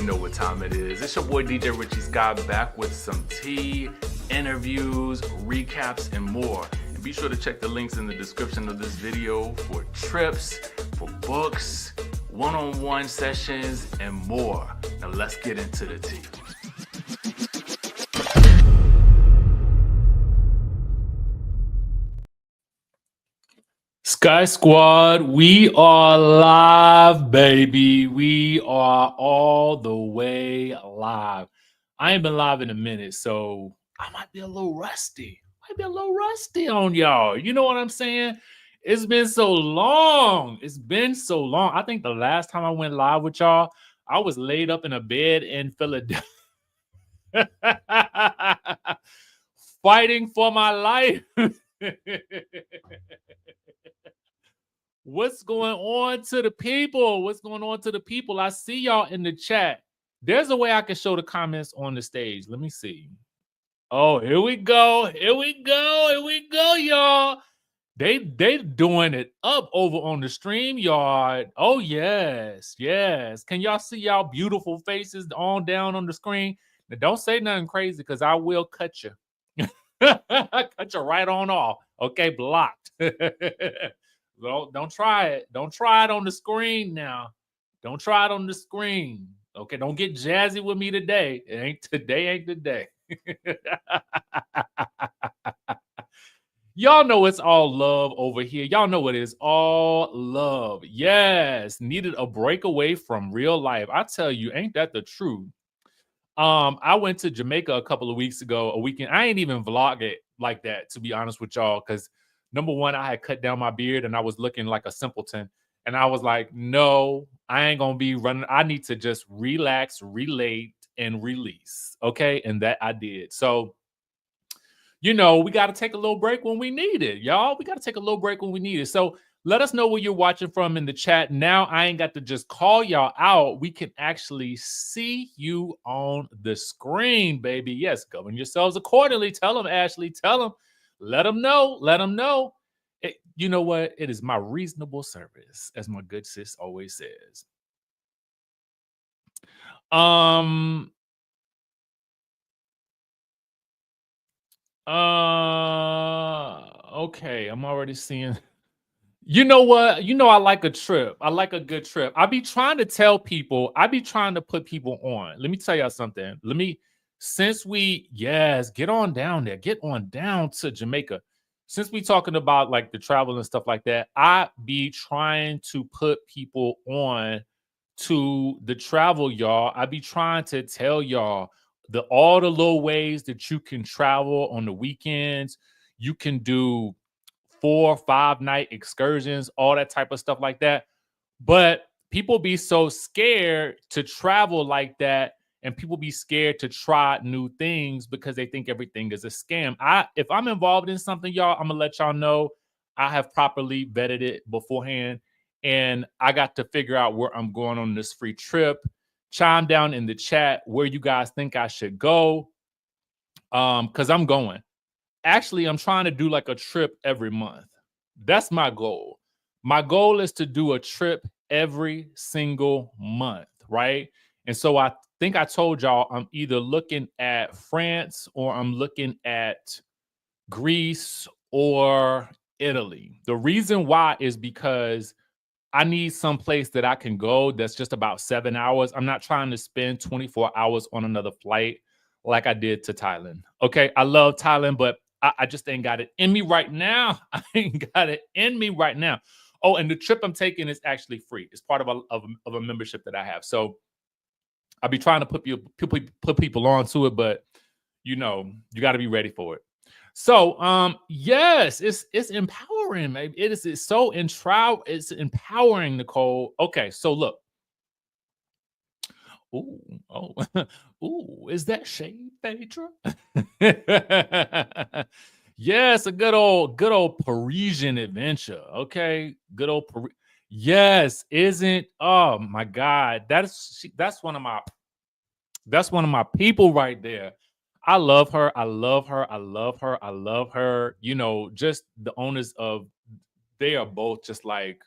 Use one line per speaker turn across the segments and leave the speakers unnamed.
know what time it is. It's your boy DJ Richie Skye back with some tea, interviews, recaps, and more. And be sure to check the links in the description of this video for trips, for books, one-on-one sessions, and more. Now let's get into the tea. Sky Squad, we are live, baby. We are all the way live. I ain't been live in a minute, so I might be a little rusty. On y'all. You know what I'm saying? It's been so long. I think the last time I went live with y'all, I was laid up in a bed in Philadelphia. Fighting for my life. What's going on to the people? I see y'all in the chat. There's a way I can show the comments on the stage. Let me see. Oh, here we go, y'all. They doing it up over on the StreamYard. Oh, yes. Can y'all see y'all beautiful faces on down on the screen? Now, don't say nothing crazy because I will cut you. Cut you right on off. Okay, blocked. Don't try it. Don't try it on the screen now. Don't try it on the screen. Okay, don't get jazzy with me today. Ain't the day. Y'all know it's all love over here. Y'all know it is all love. Yes, needed a breakaway from real life. I tell you, ain't that the truth? I went to Jamaica a couple of weeks ago, a weekend. I ain't even vlog it like that, to be honest with y'all, because number one, I had cut down my beard and I was looking like a simpleton. And I was like, no, I ain't going to be running. I need to just relax, relate, and release. Okay. And that I did. So, you know, we got to take a little break when we need it, y'all. We got to take a little break when we need it. So let us know where you're watching from in the chat. Now I ain't got to just call y'all out. We can actually see you on the screen, baby. Yes, govern yourselves accordingly. Tell them, Ashley. Tell them. Let them know. You know what? It is my reasonable service, as my good sis always says. Okay, I'm already seeing. You know what? You know I like a trip. I like a good trip. I be trying to tell people. I be trying to put people on. Let me tell y'all something. Get on down there. Get on down to Jamaica. Since we talking about like the travel and stuff like that, I be trying to put people on to the travel, y'all. I be trying to tell y'all all the little ways that you can travel on the weekends. You can do 4 or 5 night excursions, all that type of stuff like that. But people be so scared to travel like that, and people be scared to try new things because they think everything is a scam. If I'm involved in something, y'all, I'm gonna let y'all know I have properly vetted it beforehand, and I got to figure out where I'm going on this free trip. Chime down in the chat where you guys think I should go, because I'm going. Actually, I'm trying to do like a trip every month. That's my goal. My goal is to do a trip every single month, right? And so I think I told y'all I'm either looking at France or I'm looking at Greece or Italy. The reason why is because I need some place that I can go that's just about 7 hours. I'm not trying to spend 24 hours on another flight like I did to Thailand. Okay, I love Thailand, but I just ain't got it in me right now. Oh, and the trip I'm taking is actually free. It's part of a membership that I have. So I'll be trying to put people onto it, but you know, you got to be ready for it. So yes, it's empowering, maybe. It's so it's empowering, Nicole. Okay, so look. Ooh, is that shade, Phaedra? Yes, a good old Parisian adventure. Okay, good old Yes, isn't? Oh my God, that's one of my people right there. I love her. You know, just the owners of. They are both just like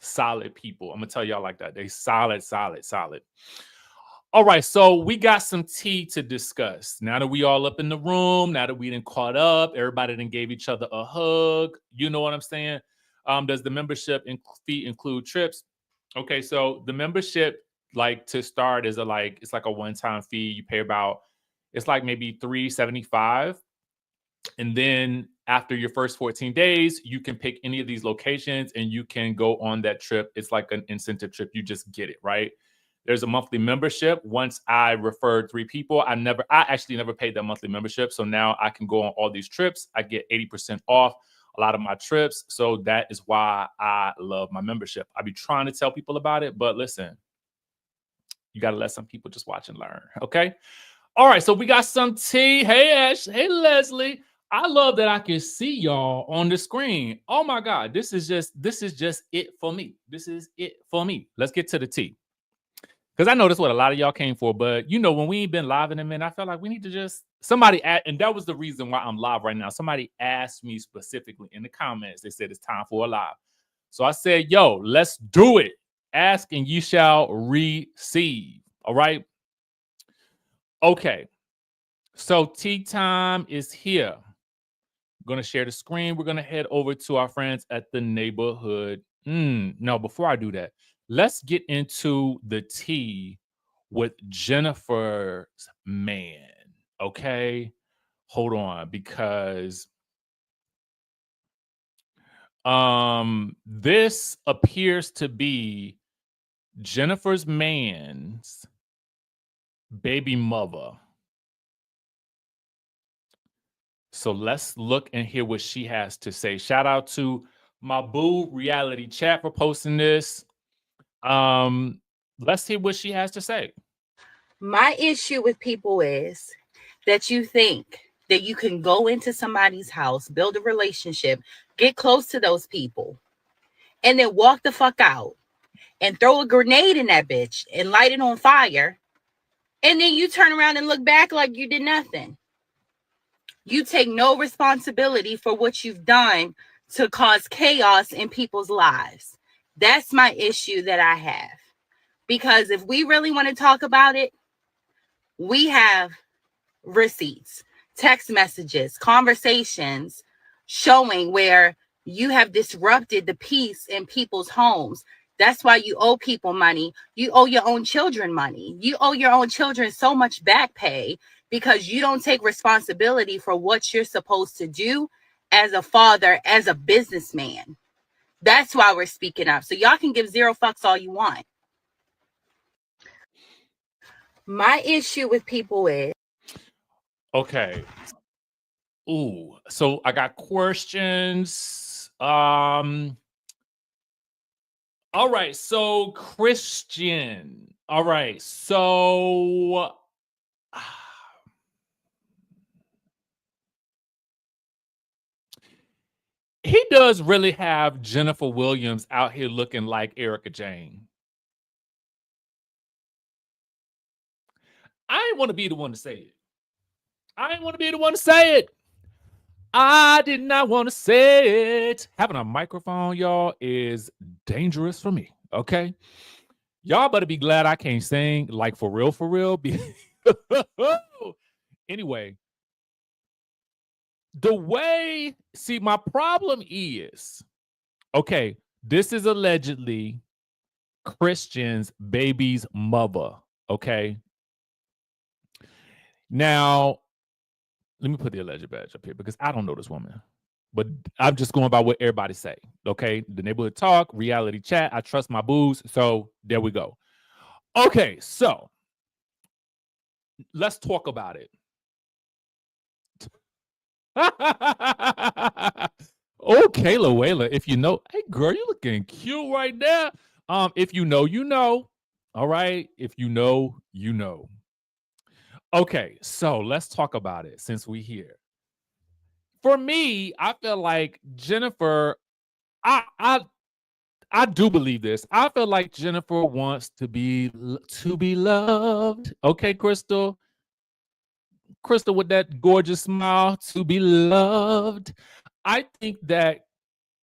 solid people. I'm gonna tell y'all like that. They solid. All right, so we got some tea to discuss. Now that we all up in the room, now that we done caught up, everybody done gave each other a hug. You know what I'm saying? Does the membership fee include trips? Okay, so the membership, like to start, is it's like a one-time fee. You pay about, it's like maybe $375, and then after your first 14 days, you can pick any of these locations and you can go on that trip. It's like an incentive trip. You just get it, right? There's a monthly membership. Once I referred 3 people, I actually never paid that monthly membership. So now I can go on all these trips. I get 80% off a lot of my trips. So that is why I love my membership. I be trying to tell people about it, but listen, you got to let some people just watch and learn. Okay. All right. So we got some tea. Hey, Ash. Hey, Leslie. I love that I can see y'all on the screen. Oh my God. This is just it for me. This is it for me. Let's get to the tea. Because I know that's what a lot of y'all came for, but you know, when we ain't been live in a minute, I felt like we need to just and that was the reason why I'm live right now. Somebody asked me specifically in the comments, they said it's time for a live. So I said, yo, let's do it. Ask and you shall receive. All right. Okay. So tea time is here. I'm going to share the screen. We're going to head over to our friends at the neighborhood. No, before I do that, let's get into the tea with Jennifer's man. Okay. Hold on, because this appears to be Jennifer's man's baby mother. So let's look and hear what she has to say. Shout out to my boo Reality Chat for posting this. Let's hear what she has to say.
My issue with people is that you think that you can go into somebody's house, build a relationship, get close to those people, and then walk the fuck out and throw a grenade in that bitch and light it on fire. And then you turn around and look back like you did nothing. You take no responsibility for what you've done to cause chaos in people's lives. That's my issue that I have. Because if we really want to talk about it, we have receipts, text messages, conversations showing where you have disrupted the peace in people's homes. That's why you owe people money. You owe your own children money. You owe your own children so much back pay because you don't take responsibility for what you're supposed to do as a father, as a businessman. That's why we're speaking up. So y'all can give 0 fucks all you want. My issue with people is,
okay. Ooh, so I got questions. All right, so Christian. All right, so he does really have Jennifer Williams out here looking like Erica Jane. I ain't want to be the one to say it. I ain't want to be the one to say it. I did not want to say it. Having a microphone, y'all, is dangerous for me. Okay. Y'all better be glad I can't sing, like for real, for real. Anyway, my problem is, okay, this is allegedly Christian's baby's mother. Okay. Now, let me put the alleged badge up here because I don't know this woman, but I'm just going by what everybody say. Okay. The neighborhood talk, reality chat. I trust my booze. So there we go. Okay. So let's talk about it. Oh, Kayla Wayla, if you know, hey girl, you looking cute right there. If you know, you know. All right. If you know, you know. Okay, so let's talk about it since we here. For me, I feel like Jennifer, I do believe this. I feel like Jennifer wants to be loved. Okay, Crystal. Crystal with that gorgeous smile, to be loved. I think that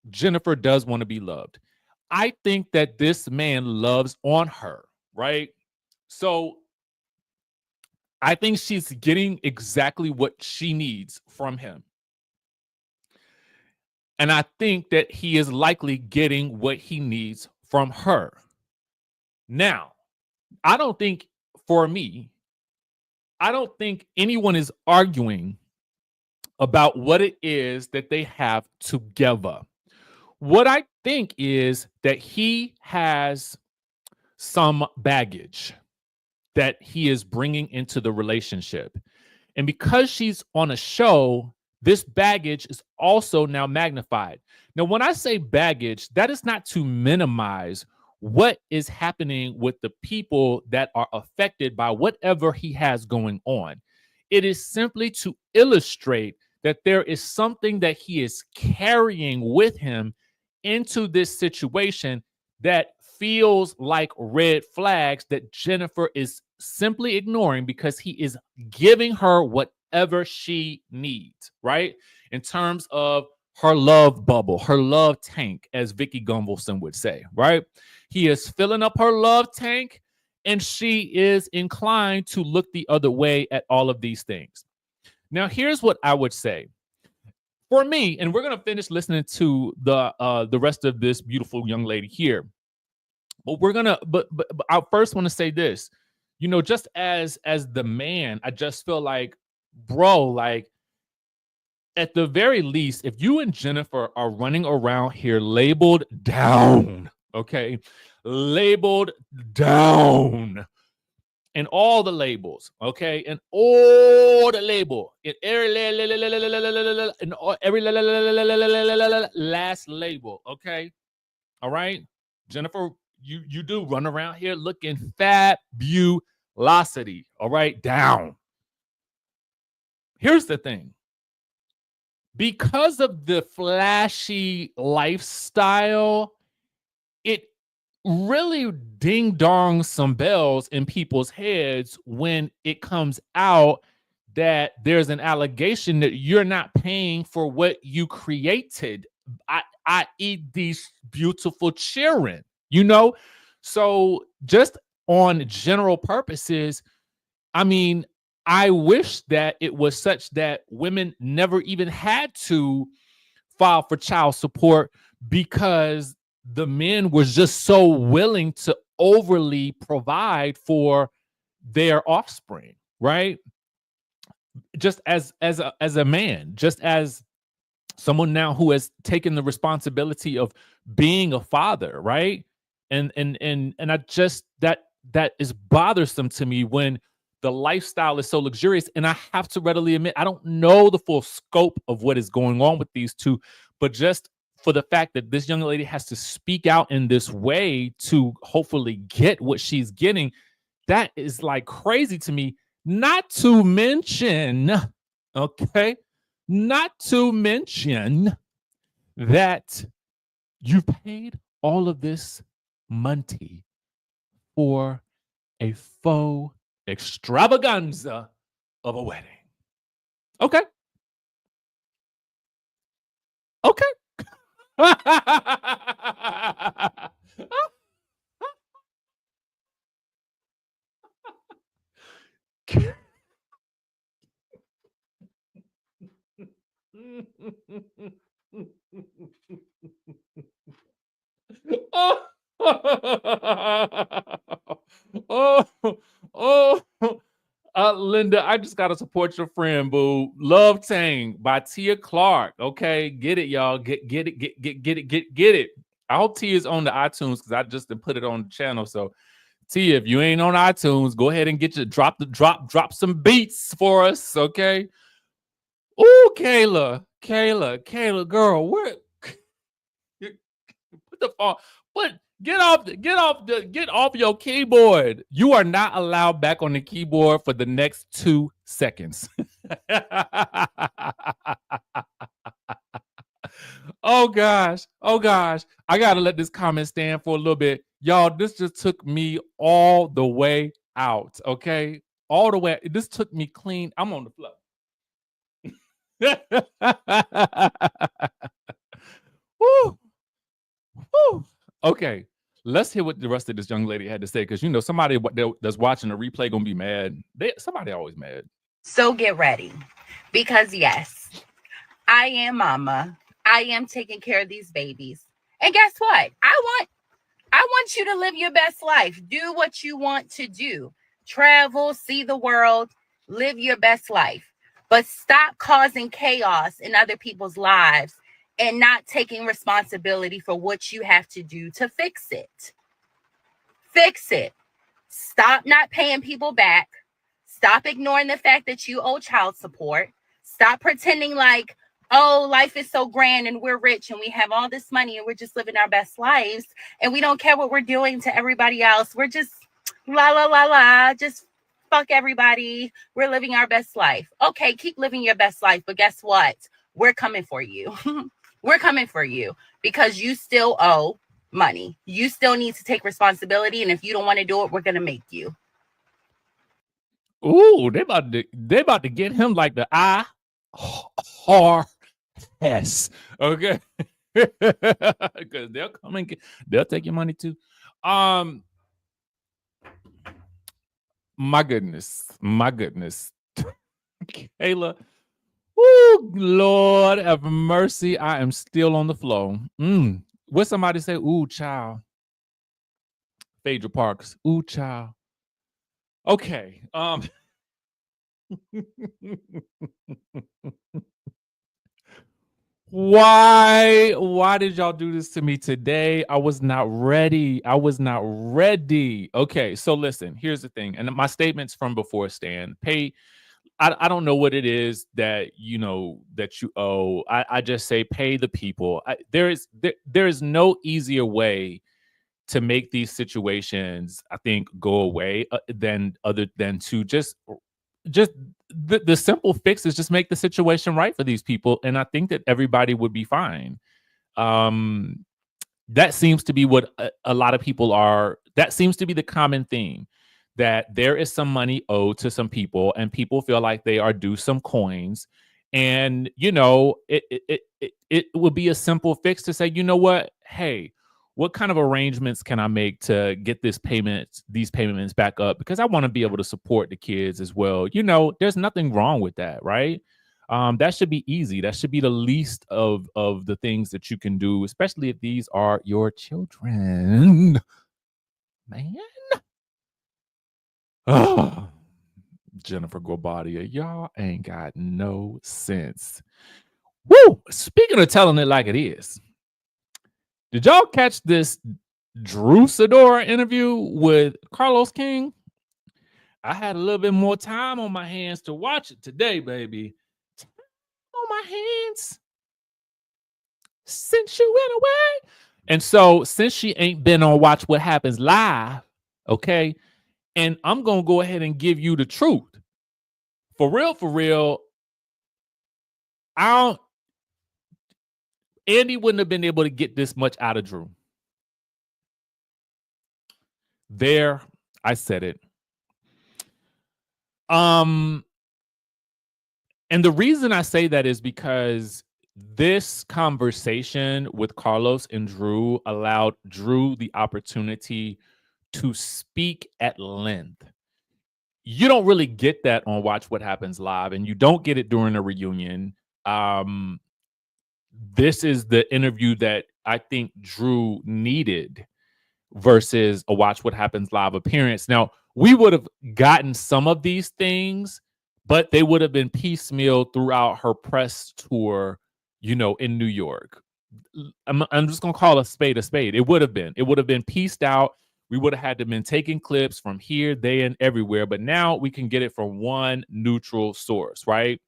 Jennifer does want to be loved. I think that this man loves on her, right? So I think she's getting exactly what she needs from him. And I think that he is likely getting what he needs from her. Now, I don't think, for me, I don't think anyone is arguing about what it is that they have together. What I think is that he has some baggage that he is bringing into the relationship. And because she's on a show, this baggage is also now magnified. Now, when I say baggage, that is not to minimize what is happening with the people that are affected by whatever he has going on. It is simply to illustrate that there is something that he is carrying with him into this situation that feels like red flags that Jennifer is simply ignoring because he is giving her whatever she needs, right? In terms of her love bubble, her love tank, as Vicky Gunvalson would say, right? He is filling up her love tank, and she is inclined to look the other way at all of these things. Now, here's what I would say. For me, and we're gonna finish listening to the rest of this beautiful young lady here. But we're gonna, but I first want to say this, just as the man, I just feel like, bro, like at the very least, if you and Jennifer are running around here labeled down, okay, labeled down, and all the labels, okay, and all the label, in every last label, okay, all right, Jennifer, you do run around here looking fabulosity, all right, down. Here's the thing. Because of the flashy lifestyle, it really ding dong some bells in people's heads when it comes out that there's an allegation that you're not paying for what you created, i.e. these beautiful children, So just on general purposes, I mean, I wish that it was such that women never even had to file for child support because the men was just so willing to overly provide for their offspring, right? Just as a man, just as someone now who has taken the responsibility of being a father, right? And I just that is bothersome to me when the lifestyle is so luxurious. And I have to readily admit, I don't know the full scope of what is going on with these two, but just for the fact that this young lady has to speak out in this way to hopefully get what she's getting, that is like crazy to me. Not to mention, okay, not to mention that you paid all of this money for a faux extravaganza of a wedding. Okay. Okay. Oh, oh, oh, Linda, I just gotta support your friend, boo. Love Tang by Tia Clark. Okay, get it, y'all. Get it, get it. I hope Tia is on the iTunes because I just put it on the channel. So Tia, if you ain't on iTunes, go ahead and get your drop some beats for us, okay? Oh, Kayla, girl, where? Put the phone. But get off your keyboard. You are not allowed back on the keyboard for the next 2 seconds. Oh gosh. I gotta let this comment stand for a little bit. Y'all, this just took me all the way out. Okay. All the way. This took me clean. I'm on the floor. Woo. Woo. Okay, let's hear what the rest of this young lady had to say, because you know somebody that's watching the replay gonna be mad. Somebody always mad.
So get ready, because yes, I am mama. I am taking care of these babies. And guess what? I want you to live your best life. Do what you want to do. Travel, see the world, live your best life. But stop causing chaos in other people's lives and not taking responsibility for what you have to do to fix it. Fix it. Stop not paying people back. Stop ignoring the fact that you owe child support. Stop pretending like, oh, life is so grand and we're rich and we have all this money and we're just living our best lives and we don't care what we're doing to everybody else. We're just la, la, la, la, just fuck everybody. We're living our best life. Okay, keep living your best life. But guess what? We're coming for you. We're coming for you because you still owe money. You still need to take responsibility. And if you don't want to do it, we're going to make you.
Ooh, they about to get him like the IRS. Okay. Because they'll come and they'll take your money too. My goodness. Kayla. Ooh, Lord have mercy. I am still on the flow. What somebody say? Ooh, child. Phaedra Parks. Ooh, child. Okay. Why did y'all do this to me today? I was not ready. Okay, so listen, here's the thing. And my statements from before stand. I don't know what it is that you know that you owe. I just say pay the people. There is no easier way to make these situations, I think, go away than to just the simple fix is just make the situation right for these people, and I think that everybody would be fine. That seems to be what a lot of people are. That seems to be the common theme, that there is some money owed to some people, and people feel like they are due some coins. And you know, it would be a simple fix to say, you know what, hey, what kind of arrangements can I make to get these payments back up? Because I want to be able to support the kids as well. You know, there's nothing wrong with that, right? That should be easy. That should be the least of the things that you can do, especially if these are your children. Man. Oh, Jennifer Guabadia, y'all ain't got no sense. Woo! Speaking of telling it like it is, did y'all catch this Drew Sidora interview with Carlos King? I had a little bit more time on my hands to watch it today, baby. Time on my hands since you went away. And so, since she ain't been on Watch What Happens Live, okay, and I'm going to go ahead and give you the truth. For real, Andy wouldn't have been able to get this much out of Drew. There, I said it. And the reason I say that is because this conversation with Carlos and Drew allowed Drew the opportunity to speak at length. You don't really get that on Watch What Happens Live, and you don't get it during a reunion. This is the interview that I think Drew needed versus a Watch What Happens Live appearance. Now, we would have gotten some of these things, but they would have been piecemeal throughout her press tour, you know, in New York. I'm just going to call a spade a spade. It would have been pieced out. We would have had to been taking clips from here, there, and everywhere. But now we can get it from one neutral source, right?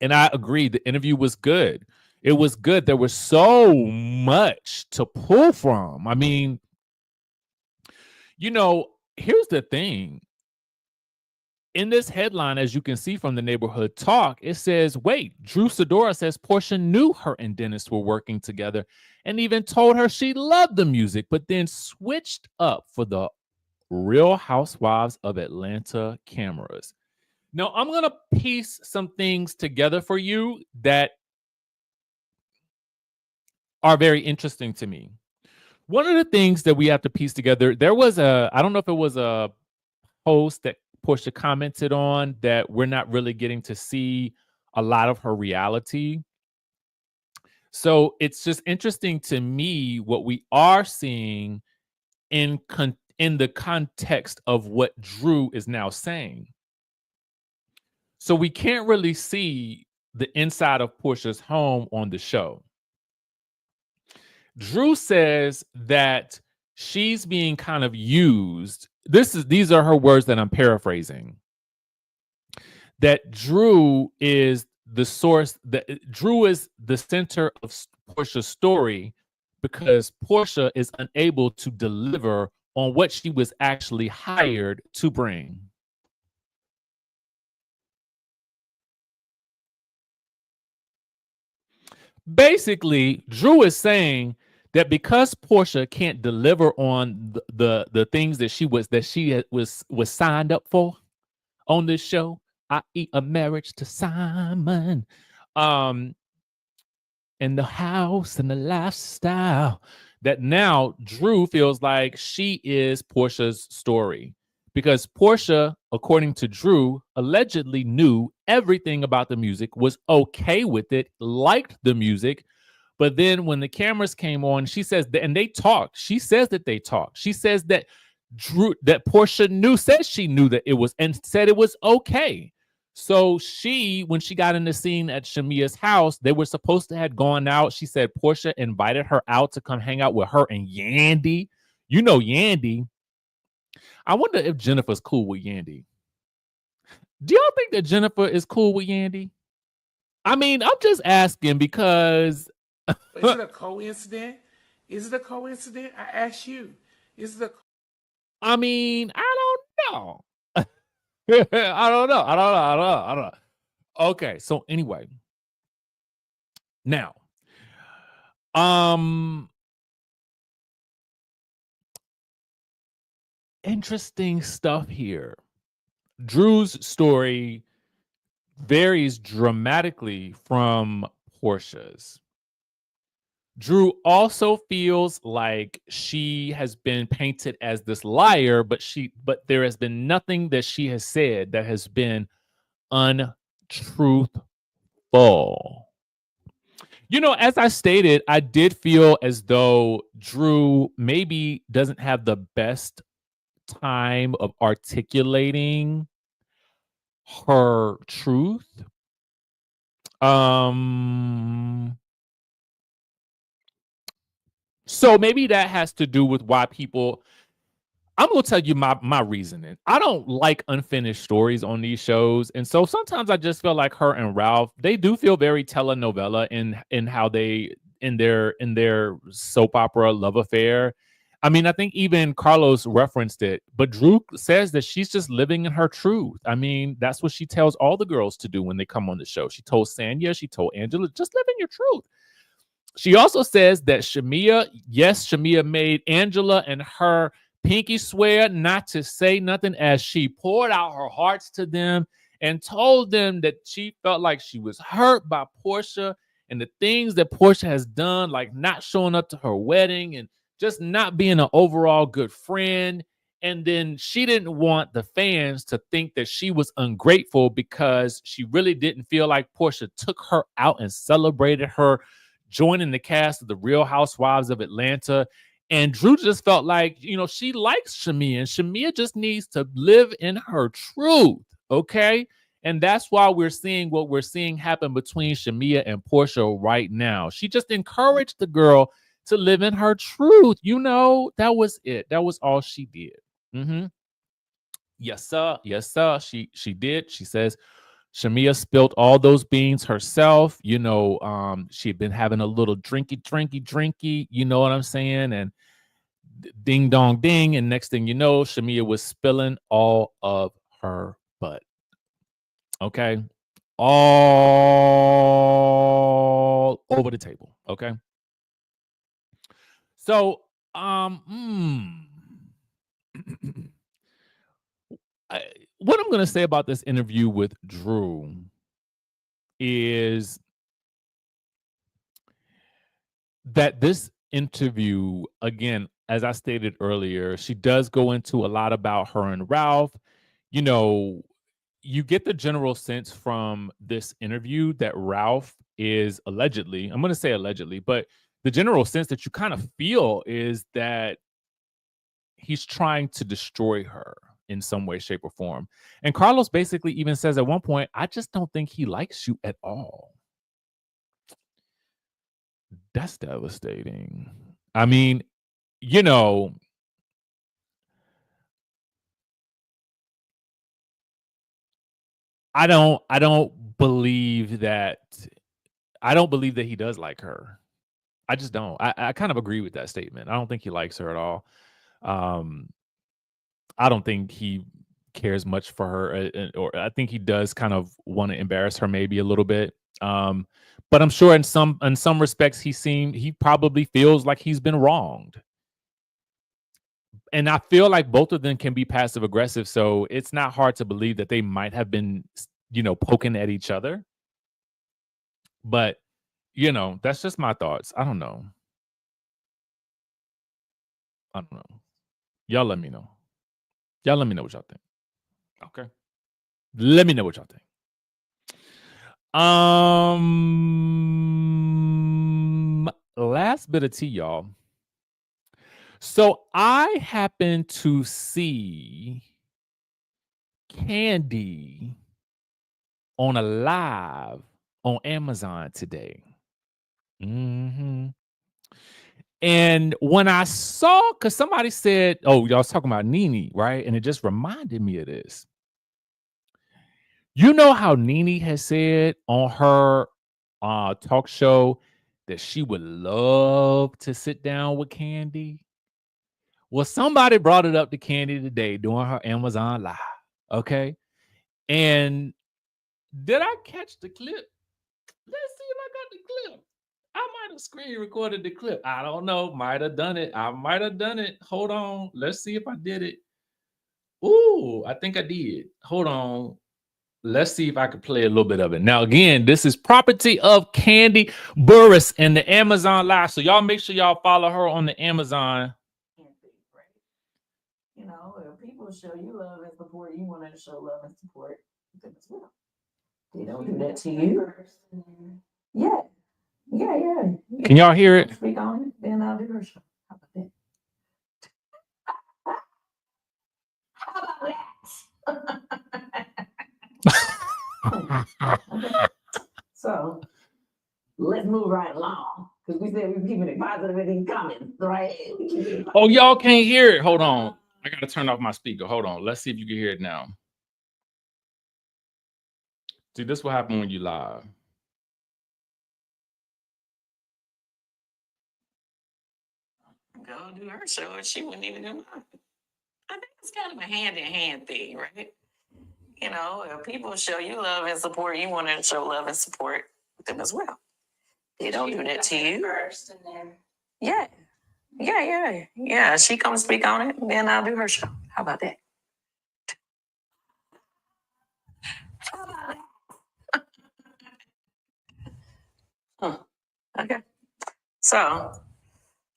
And I agree. The interview was good. It was good. There was so much to pull from. I mean, you know, here's the thing. In this headline, as you can see from the Neighborhood Talk, it says, wait, Drew Sidora says Porsha knew her and Dennis were working together and even told her she loved the music, but then switched up for the Real Housewives of Atlanta cameras. Now, I'm going to piece some things together for you that are very interesting to me. One of the things that we have to piece together, there was I don't know if it was a post that Portia commented on that we're not really getting to see a lot of her reality. So it's just interesting to me what we are seeing in the context of what Drew is now saying. So we can't really see the inside of Portia's home on the show. Drew says that she's being kind of used. These are her words that I'm paraphrasing. That Drew is the source, that Drew is the center of Portia's story because Portia is unable to deliver on what she was actually hired to bring. Basically, Drew is saying that because Portia can't deliver on the things that she was signed up for on this show, i.e., a marriage to Simon, and the house and the lifestyle, that now Drew feels like she is Portia's story. Because Portia, according to Drew, allegedly knew everything about the music, was okay with it, liked the music. But then when the cameras came on, she says, and they talked. She says that they talked. She says that Portia said she knew that it was, and said it was okay. So when she got in the scene at Shamia's house, they were supposed to have gone out. She said Portia invited her out to come hang out with her and Yandy. You know Yandy. I wonder if Jennifer's cool with Yandy. Do y'all think that Jennifer is cool with Yandy? I mean, I'm just asking because...
Is it a coincidence? Is it a coincidence? I ask you. Is it a...
I mean, I don't know. I don't know. Okay, so anyway. Now, interesting stuff here. Drew's story varies dramatically from Portia's. Drew also feels like she has been painted as this liar, but there has been nothing that she has said that has been untruthful. You know, as I stated, I did feel as though Drew maybe doesn't have the best time of articulating her truth. So maybe that has to do with why people... I'm going to tell you my reasoning. I don't like unfinished stories on these shows. And so sometimes I just feel like her and Ralph, they do feel very telenovela in how they, in their soap opera love affair. I mean, I think even Carlos referenced it, but Drew says that she's just living in her truth. I mean, that's what she tells all the girls to do when they come on the show. She told Sanya, she told Angela, just live in your truth. She also says that Shamia made Angela and her pinky swear not to say nothing as she poured out her hearts to them and told them that she felt like she was hurt by Portia and the things that Portia has done, like not showing up to her wedding and just not being an overall good friend. And then she didn't want the fans to think that she was ungrateful because she really didn't feel like Portia took her out and celebrated her joining the cast of the Real Housewives of Atlanta. And Drew just felt like, she likes Shamia, and Shamia just needs to live in her truth, okay? And that's why we're seeing what we're seeing happen between Shamia and Portia right now. She just encouraged the girl to live in her truth. That was it. That was all she did. Mm-hmm. Yes, sir. Yes, sir. She did. She says Shamia spilled all those beans herself. She had been having a little drinky. You know what I'm saying? And ding dong ding. And next thing you know, Shamia was spilling all of her butt. Okay. All over the table. Okay. So, what I'm going to say about this interview with Drew is that this interview, again, as I stated earlier, she does go into a lot about her and Ralph. You know, you get the general sense from this interview that Ralph is allegedly, I'm going to say allegedly, but the general sense that you kind of feel is that he's trying to destroy her in some way, shape, or form. And Carlos basically even says at one point, I just don't think he likes you at all. That's devastating. I mean, you know, I don't believe that he does like her. I just don't. I kind of agree with that statement. I don't think he likes her at all. I don't think he cares much for her, or I think he does kind of want to embarrass her maybe a little bit. But I'm sure in some respects he probably feels like he's been wronged. And I feel like both of them can be passive aggressive, so it's not hard to believe that they might have been, poking at each other. But, that's just my thoughts. I don't know. Y'all let me know. Y'all let me know what y'all think. Okay. Let me know what y'all think. Last bit of tea, y'all. So I happened to see Candy on a live on Amazon today. And when I saw, because somebody said, oh, y'all was talking about Nene, right? And it just reminded me of this. You know how Nene has said on her talk show that she would love to sit down with Candy? Well, somebody brought it up to Candy today doing her Amazon Live, okay? And did I catch the clip? Let's see if I got the clip. I might have screen recorded the clip. I don't know. Might have done it. I might have done it. Hold on. Let's see if I did it. Ooh, I think I did. Hold on. Let's see if I could play a little bit of it. Now, again, this is property of Candy Burris in the Amazon Live. So y'all make sure y'all follow her on the Amazon.
You know, if people show you love and support, you want to show love and support them as well. They don't do that to you. Yeah.
Can y'all hear it?
Speak on it, then I'll do her show. How about that? Okay. So let's move right along. Because we said we're keeping it positive in these comments, right?
Oh, y'all can't hear it. Hold on. I got to turn off my speaker. Hold on. Let's see if you can hear it now. See, this will happen when you live.
Go do her show and she wouldn't even do mine. I think it's kind of a hand-in-hand thing, right? You know, if people show you love and support, you want to show love and support them as well. They don't do that to you. First and then... Yeah. She comes speak on it, then I'll do her show. How about that? Okay. So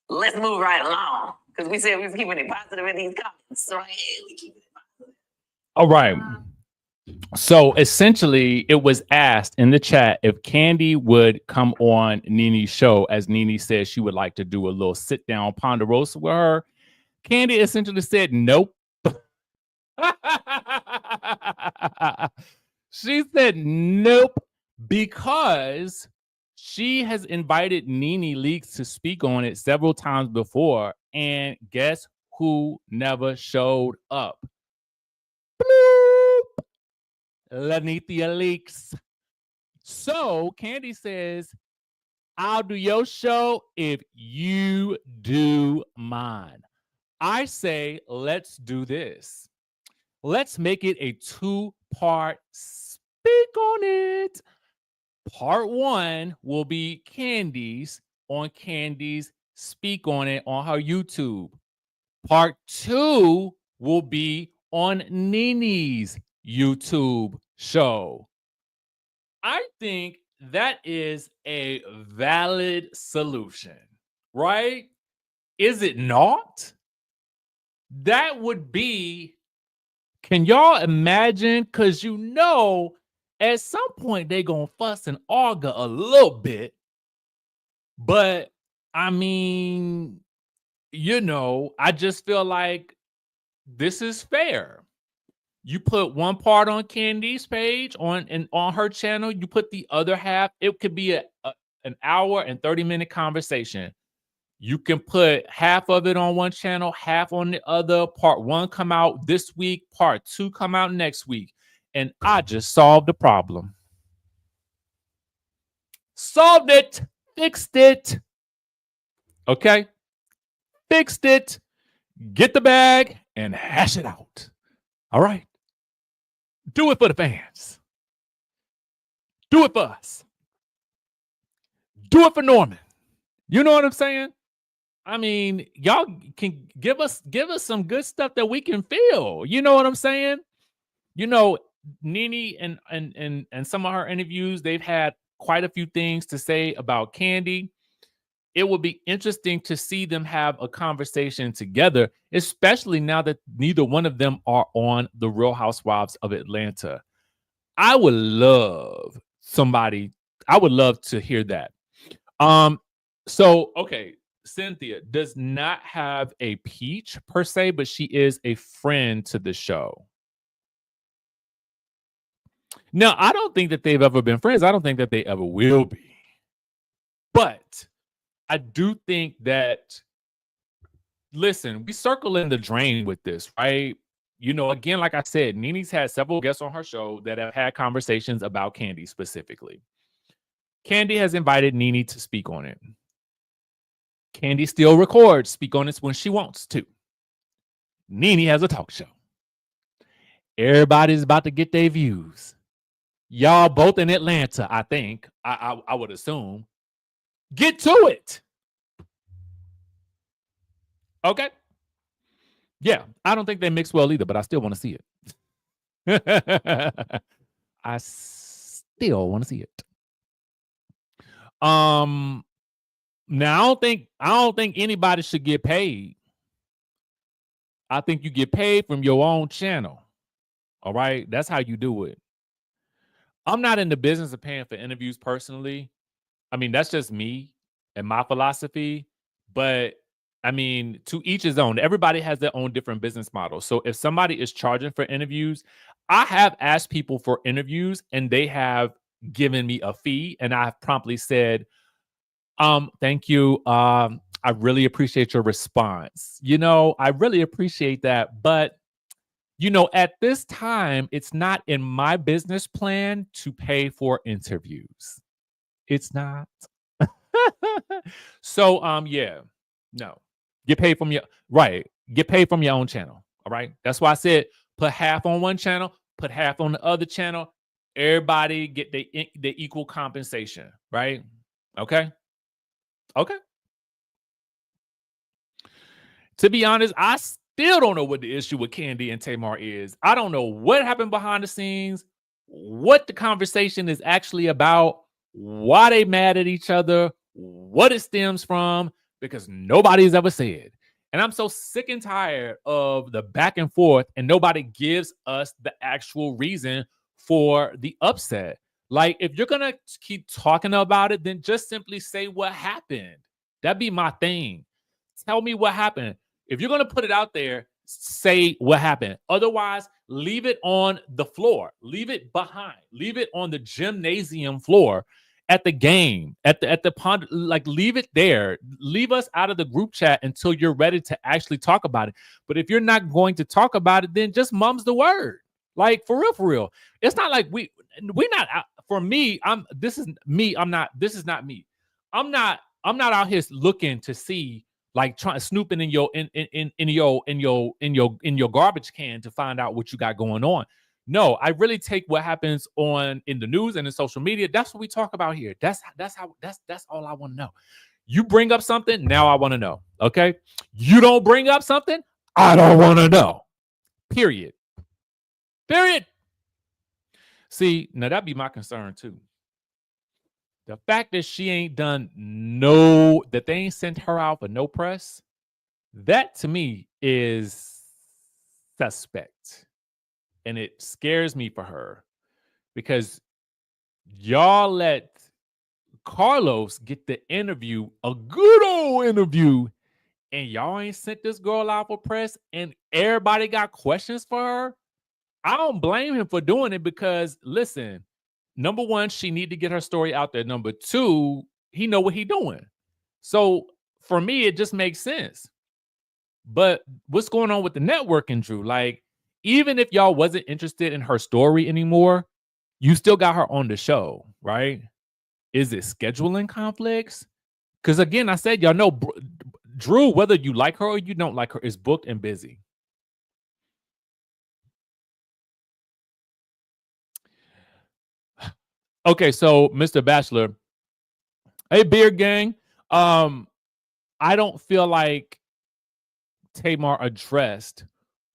let's move right along. Because we said we were keeping it positive in these comments, right? We keep it positive.
All right. So essentially, it was asked in the chat if Candy would come on Nene's show, as Nene said she would like to do a little sit down ponderosa with her. Candy essentially said nope. She said nope because she has invited Nene Leakes to speak on it several times before, and guess who never showed up? Bloop. Lanithia Leakes. So Candy says, I'll do your show if you do mine. I say, let's do this. Let's make it a 2-part speak on it. Part 1 will be Candy's on Candy's speak on it on her YouTube. Part 2 will be on Nene's YouTube show. I think that is a valid solution. right? Is it not? That would be, can y'all imagine? Because at some point they gonna fuss and argue a little bit. But I mean, I just feel like this is fair. You put one part on Candy's page on her channel, you put the other half. It could be an hour and 30-minute conversation. You can put half of it on one channel, half on the other. Part 1 come out this week, part 2 come out next week. And I just solved the problem. Solved it. Fixed it. Okay? Fixed it. Get the bag and hash it out. All right? Do it for the fans. Do it for us. Do it for Norman. You know what I'm saying? I mean, y'all can give us some good stuff that we can feel. You know what I'm saying? Nene and some of her interviews, they've had quite a few things to say about Candy. It would be interesting to see them have a conversation together, especially now that neither one of them are on The Real Housewives of Atlanta. I would love to hear that. So, okay, Cynthia does not have a peach per se, but she is a friend to the show. Now, I don't think that they've ever been friends. I don't think that they ever will be. But I do think that, listen, we circle in the drain with this, right? Again, like I said, Nene's had several guests on her show that have had conversations about Candy specifically. Candy has invited Nene to speak on it. Candy still records, speak on it when she wants to. Nene has a talk show. Everybody's about to get their views. Y'all both in Atlanta, I think. I would assume. Get to it. Okay. Yeah, I don't think they mix well either, but I still want to see it. I still want to see it. Now I don't think anybody should get paid. I think you get paid from your own channel. All right, that's how you do it. I'm not in the business of paying for interviews personally. I mean, that's just me and my philosophy. But I mean, to each his own. Everybody has their own different business model. So if somebody is charging for interviews, I have asked people for interviews and they have given me a fee, and I've promptly said, thank you. I really appreciate your response. I really appreciate that. But, at this time, it's not in my business plan to pay for interviews. It's not. So, yeah, no. Get paid from Get paid from your own channel. All right. That's why I said put half on one channel, put half on the other channel. Everybody get the equal compensation. Right. Okay. Okay. To be honest, I still don't know what the issue with Candy and Tamar is. I don't know what happened behind the scenes, what the conversation is actually about, why they mad at each other, what it stems from, because nobody's ever said. And I'm so sick and tired of the back and forth, and nobody gives us the actual reason for the upset. Like, if you're going to keep talking about it, then just simply say what happened. That'd be my thing. Tell me what happened. If you're going to put it out there, say what happened. Otherwise, leave it on the floor. Leave it behind. Leave it on the gymnasium floor at the game, at the pond. Like, leave it there. Leave us out of the group chat until you're ready to actually talk about it. But if you're not going to talk about it, then just mum's the word. Like, for real. It's not like we're not. For me, this is not me. I'm not out here looking to see, like, snooping in your garbage can to find out what you got going on. No, I really take what happens in the news and in social media. That's what we talk about here. That's all I want to know. You bring up something, now I want to know. Okay? You don't bring up something, I don't want to know. Period. See, now that'd be my concern too. The fact that she ain't done that they ain't sent her out for no press, that to me is suspect. And it scares me for her because y'all let Carlos get the interview, a good old interview, and y'all ain't sent this girl out for press, and everybody got questions for her. I don't blame him for doing it because, listen, number one, she need to get her story out there. Number two, he know what he doing. So for me, it just makes sense. But what's going on with the networking, Drew? Like, even if y'all wasn't interested in her story anymore, you still got her on the show, right? Is it scheduling conflicts? Because again, I said, y'all know, Drew, whether you like her or you don't like her, is booked and busy. Okay, so Mr. Bachelor, hey, Beard Gang, I don't feel like Tamar addressed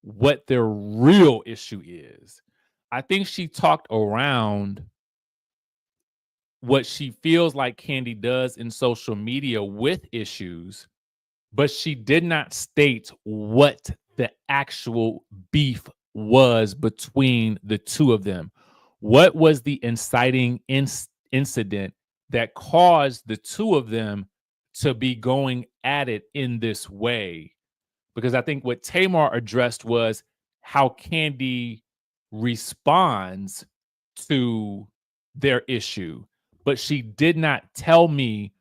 what their real issue is. I think she talked around what she feels like Candy does in social media with issues, but she did not state what the actual beef was between the two of them. What was the inciting incident that caused the two of them to be going at it in this way? Because I think what Tamar addressed was how Candy responds to their issue, but she did not tell me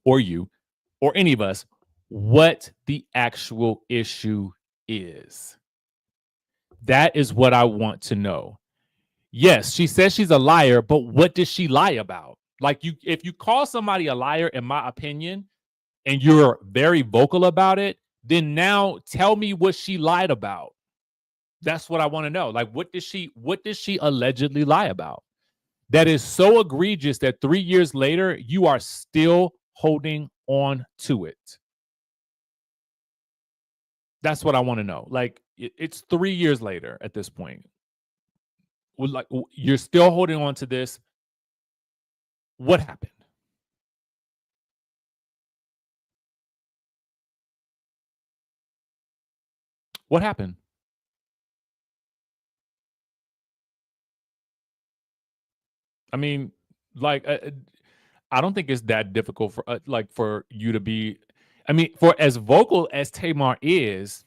or you or any of us what the actual issue is. That is what I want to know. Yes, she says she's a liar, but what did she lie about? Like, if you call somebody a liar, in my opinion, and you're very vocal about it, then now tell me what she lied about. That's what I want to know. Like, what did she allegedly lie about? That is so egregious that 3 years later, you are still holding on to it. That's what I want to know. Like, it's 3 years later at this point. Like, you're still holding on to this. What happened? What happened? I mean, like, I don't think it's that difficult for for you to be. I mean, for as vocal as Tamar is,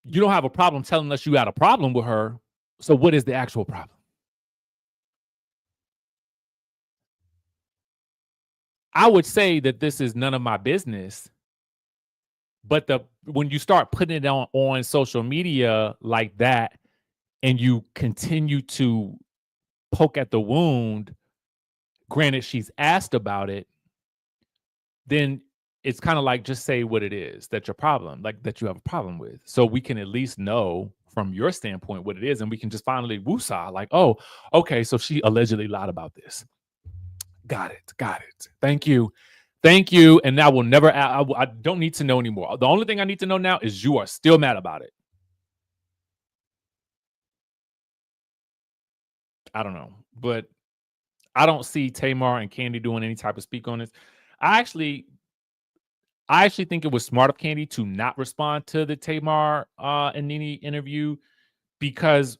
you don't have a problem telling us you had a problem with her. So what is the actual problem? I would say that this is none of my business. But when you start putting it on social media like that, and you continue to poke at the wound, granted she's asked about it, then it's kind of like, just say what it is that your problem, like that you have a problem with, so we can at least know from your standpoint what it is, and we can just finally woosah, like, oh, okay, so she allegedly lied about this. Got it. Thank you. And I will never. I don't need to know anymore. The only thing I need to know now is you are still mad about it. I don't know, but I don't see Tamar and Candy doing any type of speak on this. I actually think it was smart of Candy to not respond to the Tamar and Nene interview, because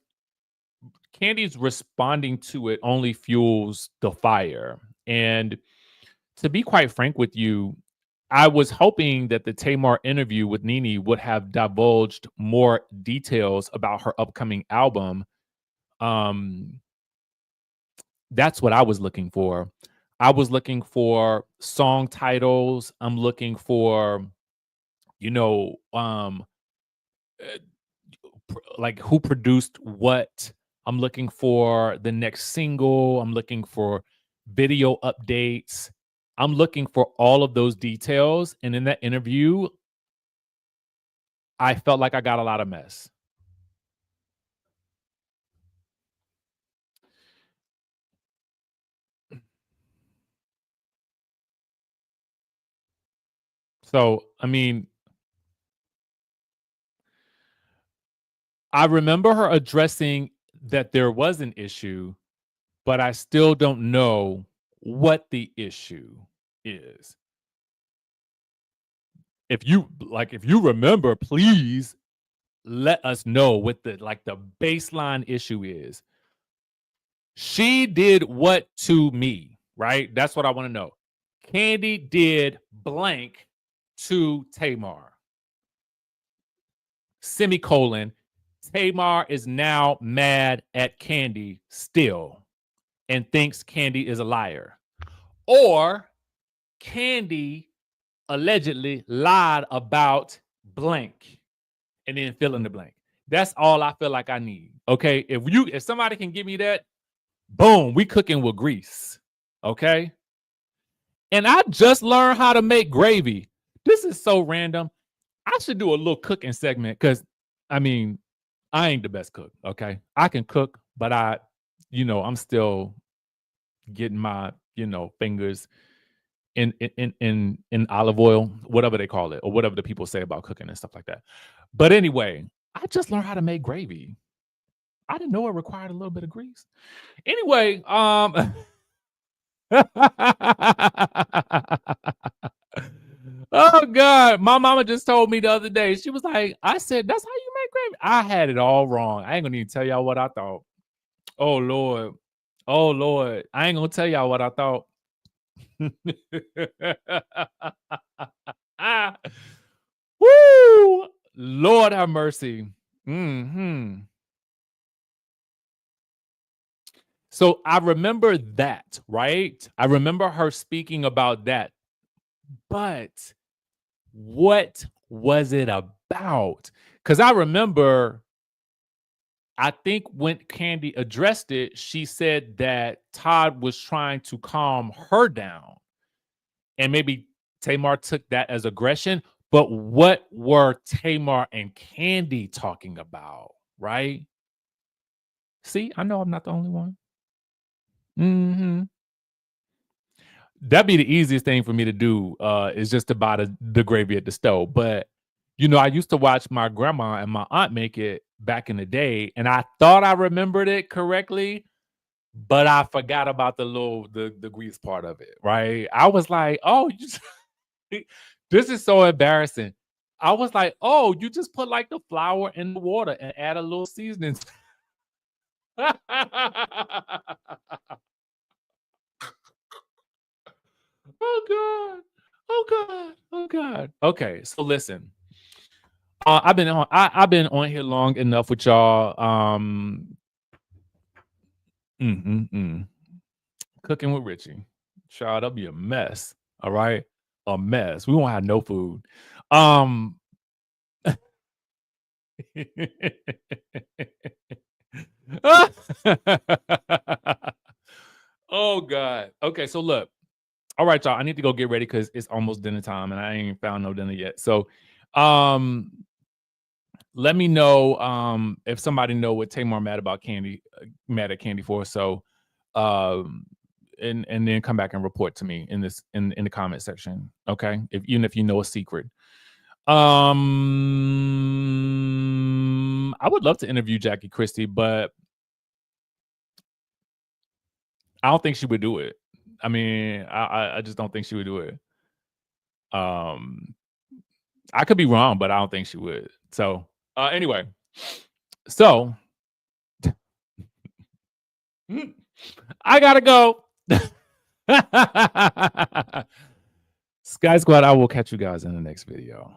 Candy's responding to it only fuels the fire. And to be quite frank with you, I was hoping that the Tamar interview with Nene would have divulged more details about her upcoming album. That's what I was looking for. I was looking for song titles. I'm looking for, like who produced what. I'm looking for the next single. I'm looking for video updates. I'm looking for all of those details. And in that interview, I felt like I got a lot of mess. So, I mean, I remember her addressing that there was an issue, but I still don't know what the issue is. If you remember, please let us know what the baseline issue is. She did what to me, right? That's what I want to know. Candy did blank to Tamar. Semicolon. Tamar is now mad at Candy still and thinks Candy is a liar. Or Candy allegedly lied about blank and then fill in the blank. That's all I feel like I need. Okay. If somebody can give me that, boom, we cooking with grease. Okay. And I just learned how to make gravy. This is so random. I should do a little cooking segment because I ain't the best cook. Okay. I can cook, but I'm still getting my, fingers in olive oil, whatever they call it, or whatever the people say about cooking and stuff like that. But anyway, I just learned how to make gravy. I didn't know it required a little bit of grease. Anyway, oh God, my mama just told me the other day. She was like, I said, that's how you make gravy. I had it all wrong. I ain't gonna even tell y'all what I thought. Oh Lord. I ain't gonna tell y'all what I thought. Woo! Lord have mercy. So I remember that, right? I remember her speaking about that. But what was it about? Because I remember, I think when Candy addressed it, she said that Todd was trying to calm her down. And maybe Tamar took that as aggression. But what were Tamar and Candy talking about, right? See, I know I'm not the only one. That'd be the easiest thing for me to do, is just to buy the gravy at the stove. But, I used to watch my grandma and my aunt make it back in the day, and I thought I remembered it correctly, but I forgot about the grease part of it, right? I was like, oh, this is so embarrassing. I was like, oh, you just put like the flour in the water and add a little seasoning. Oh God. Okay, so listen. I've been on here long enough with y'all. Cooking with Richie. Child, that'll be a mess. All right. A mess. We won't have no food. Oh God. Okay, so look. All right, y'all. I need to go get ready because it's almost dinner time and I ain't found no dinner yet. So let me know if somebody know what Tamar mad at Candy for. So and then come back and report to me in the comment section. Okay. Even if you know a secret. I would love to interview Jackie Christie, but I don't think she would do it. I just don't think she would do it. I could be wrong, but I don't think she would. So anyway, so I gotta go. Sky Squad, I will catch you guys in the next video.